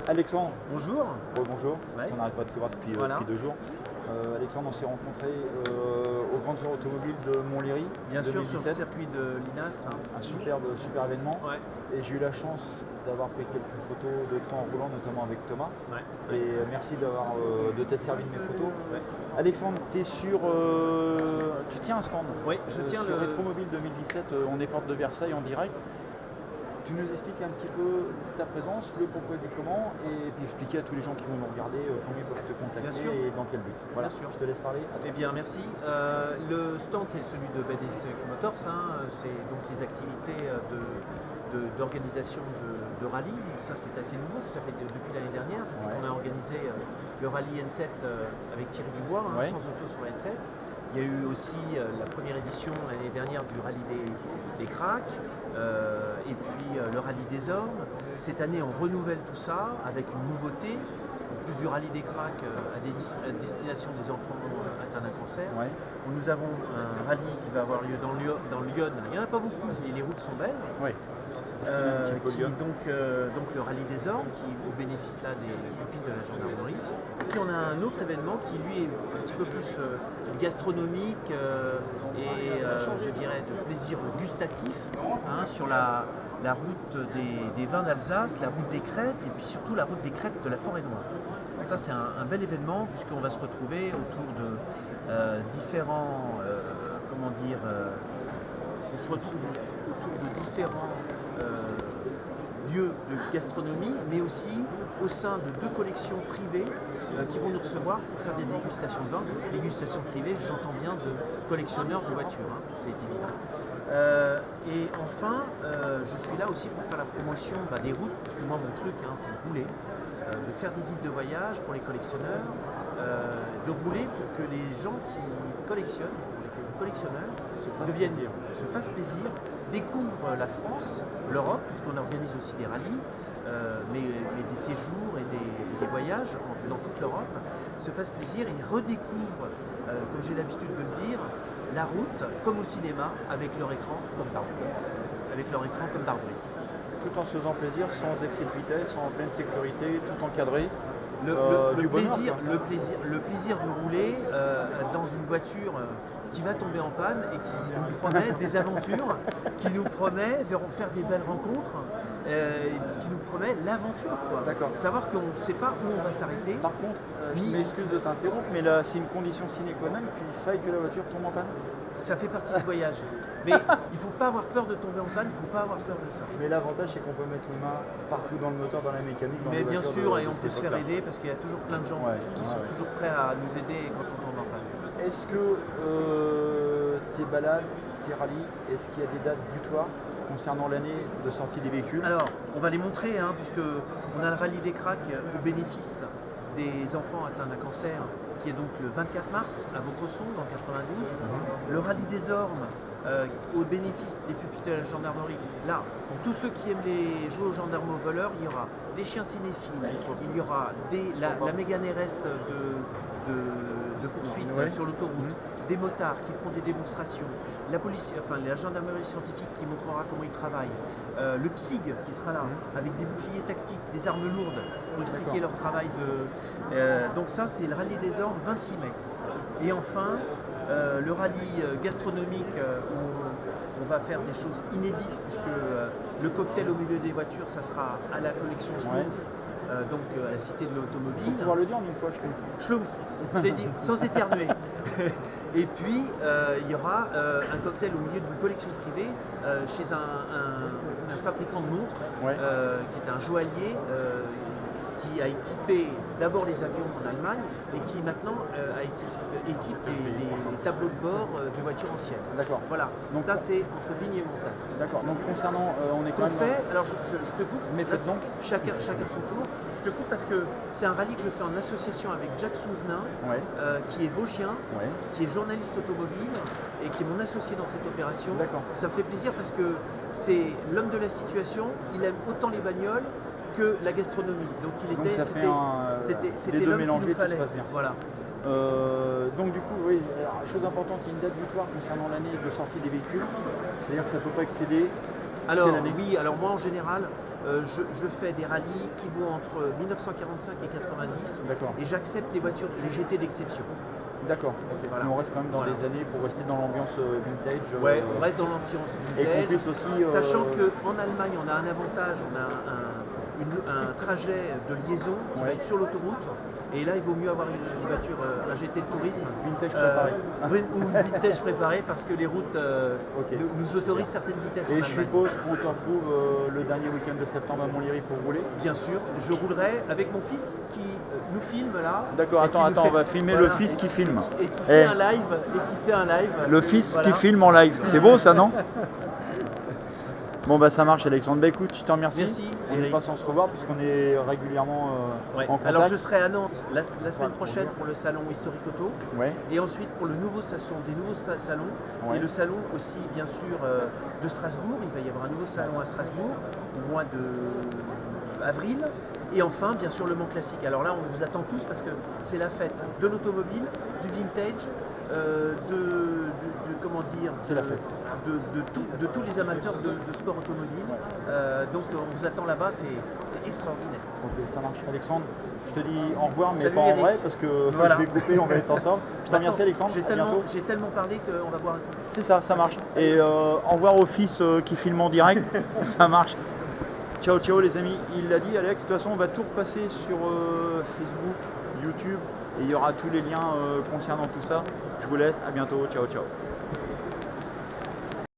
Alexandre, Bonjour. bonjour, parce Ouais. qu'on n'arrête pas de se voir depuis, Voilà. depuis 2 jours. Alexandre, on s'est rencontrés aux Grandes Heures Automobiles de Montlhéry Bien sûr, sur le 2017. circuit de l'INAS. Un super événement. Ouais. Et j'ai eu la chance d'avoir fait quelques photos de toi en roulant, notamment avec Thomas. Ouais. Et merci de t'être servi de mes photos. Ouais. Alexandre, tu tiens un stand Oui, je tiens sur le. Rétromobile 2017, on est porte de Versailles en direct. Tu nous expliques un petit peu ta présence, le pourquoi du comment, et puis expliquer à tous les gens qui vont nous regarder comment ils peuvent te contacter Bien sûr. et dans quel but. Voilà, Bien sûr. je te laisse parler. À toi. Eh bien, merci. Le stand, c'est celui de BDX Motors. C'est donc les activités d'organisation de rallye. Ça, c'est assez nouveau. Ça fait depuis l'année dernière. Ouais. On a organisé le rallye N7 avec Thierry Dubois, Ouais. sans auto sur la N7. Il y a eu aussi la première édition l'année dernière du rallye des cracks, et puis le rallye des Ormes. Cette année, on renouvelle tout ça avec une nouveauté. En plus du rallye des cracks à destination des enfants atteints d'un cancer, Ouais. nous avons un rallye qui va avoir lieu dans Lyon. Il n'y en a pas beaucoup, mais les routes sont belles. Ouais. Qui est donc le rallye des Ormes, qui est au bénéfice là des pupilles de la gendarmerie. Et puis on a un autre événement qui lui est un petit peu plus gastronomique et je dirais de plaisir gustatif, sur la route des vins d'Alsace, la route des crêtes et puis surtout la route des crêtes de la Forêt-Noire. Ça c'est un bel événement puisqu'on va se retrouver autour de différents, on se retrouve autour de différents lieux de gastronomie, mais aussi au sein de 2 collections privées qui vont nous recevoir pour faire des dégustations de vin. Dégustations privées, j'entends bien de collectionneurs de voitures, c'est évident. Et enfin, je suis là aussi pour faire la promotion des routes, parce que moi mon truc c'est de rouler, de faire des guides de voyage pour les collectionneurs, de rouler pour que les gens qui collectionnent, les collectionneurs, se fassent plaisir, découvrent la France, l'Europe, puisqu'on organise aussi des rallyes, mais des séjours et des voyages dans toute l'Europe, se fassent plaisir et redécouvrent, comme j'ai l'habitude de le dire, la route comme au cinéma avec leur écran comme pare-brise. Tout en se faisant plaisir, sans excès de vitesse, en pleine sécurité, tout encadré. Le bonheur, plaisir de rouler dans une voiture qui va tomber en panne et qui nous promet des aventures, qui nous promet de faire des belles rencontres, qui nous promet l'aventure. D'accord. Savoir qu'on ne sait pas où on va s'arrêter. Par contre, je m'excuse de t'interrompre, mais là c'est une condition sine qua non qu'il faille que la voiture tombe en panne. Ça fait partie du voyage. Mais il ne faut pas avoir peur de tomber en panne, il ne faut pas avoir peur de ça. Mais l'avantage c'est qu'on peut mettre une main partout dans le moteur, dans la mécanique, dans Mais les bien voitures sûr, de et on peut cette se faire époque-là. aider parce qu'il y a toujours plein de gens qui sont toujours prêts à nous aider quand on tombe en panne. Est-ce que tes balades, tes rallyes, est-ce qu'il y a des dates butoirs concernant l'année de sortie des véhicules? Alors, on va les montrer, puisque on a le rallye des cracks au bénéfice des enfants atteints d'un cancer, qui est donc le 24 mars à Vaucresson, dans le 92. Le rallye des Ormes, au bénéfice des pupilles de la gendarmerie. Là, pour tous ceux qui aiment jouer aux gendarmes aux voleurs, il y aura des chiens cinéphiles, il y aura la Mégane RS de poursuite sur l'autoroute, des motards qui feront des démonstrations, la gendarmerie scientifique qui montrera comment ils travaillent, le PSIG qui sera là, avec des boucliers tactiques, des armes lourdes pour expliquer leur travail donc ça, c'est le rallye des Ormes, 26 mai. Et enfin, le rallye gastronomique où on va faire des choses inédites, puisque le cocktail au milieu des voitures, ça sera à la collection Schlumpf, donc à la Cité de l'Automobile. Faut pouvoir le dire en une fois, Schlumpf, je l'ai dit, sans éternuer. Et puis, il y aura un cocktail au milieu d'une collection privée chez un fabricant de montres, qui est un joaillier, qui a équipé d'abord les avions en Allemagne et qui maintenant équipe les tableaux de bord de voitures anciennes. D'accord. Voilà, donc ça c'est entre Vigne et Montagne. D'accord, donc concernant, on est quand même... Alors je te coupe, mais faites donc. Chacun son tour. Je te coupe parce que c'est un rallye que je fais en association avec Jacques Souvenin, qui est vosgien, qui est journaliste automobile et qui est mon associé dans cette opération. D'accord. Ça me fait plaisir parce que c'est l'homme de la situation, il aime autant les bagnoles que la gastronomie. Donc c'était l'homme qu'il nous fallait. Voilà. Donc du coup, oui, chose importante, il y a une date butoir concernant l'année de sortie des véhicules, c'est-à-dire que ça ne peut pas excéder. Alors oui, alors moi en général, je fais des rallyes qui vont entre 1945 et 90 D'accord. et j'accepte les voitures, les GT d'exception. D'accord, ok. Voilà. Mais on reste quand même dans Voilà. des années pour rester dans l'ambiance vintage. Ouais, on reste dans l'ambiance Et qu'on vintage, puisse aussi. sachant qu'en Allemagne, on a un avantage, on a un trajet de liaison qui va Ouais. être sur l'autoroute, et là, il vaut mieux avoir une voiture, un GT de tourisme, Vintage préparé. ou une vintage préparée, parce que les routes Ok, nous autorisent certaines vitesses en Et je Allemagne. suppose qu'on te retrouve le dernier week-end de septembre à Montlhéry pour rouler. Bien sûr, je roulerai avec mon fils qui nous filme là. D'accord, et attends, qui nous attends, fait- on va filmer voilà, le fils qui filme. et qui Eh. fait un live, et qui fait un live. Le fils Voilà. qui filme en live. C'est beau ça, non? Bon bah ça marche Alexandre. Bah écoute, je te remercie. Merci, On est Eric. patient de se revoir puisqu'on est régulièrement Ouais. en contact. Alors je serai à Nantes la semaine Ouais, prochaine bonjour. pour le salon Historique Auto, Ouais, et ensuite pour le nouveau des nouveaux salons, Ouais. et le salon aussi bien sûr de Strasbourg. Il va y avoir un nouveau salon à Strasbourg au mois de avril, et enfin bien sûr le Mans Classique. Alors là on vous attend tous parce que c'est la fête de l'automobile, du vintage, comment dire, C'est la fête. de tous les amateurs de sport automobile. Donc on vous attend là-bas, c'est extraordinaire. ok, ça marche Alexandre. Je te dis au revoir, mais Salut, pas en Eric. vrai parce que Voilà. je vais couper, on va être ensemble. Je te remercie Alexandre, J'ai à bientôt. tellement parlé qu'on va boire un coup. C'est ça marche. Et au revoir au fils qui filme en direct, ça marche. Ciao ciao les amis, il l'a dit Alex, de toute façon on va tout repasser sur Facebook, YouTube et il y aura tous les liens concernant tout ça. Je vous laisse, à bientôt, ciao ciao.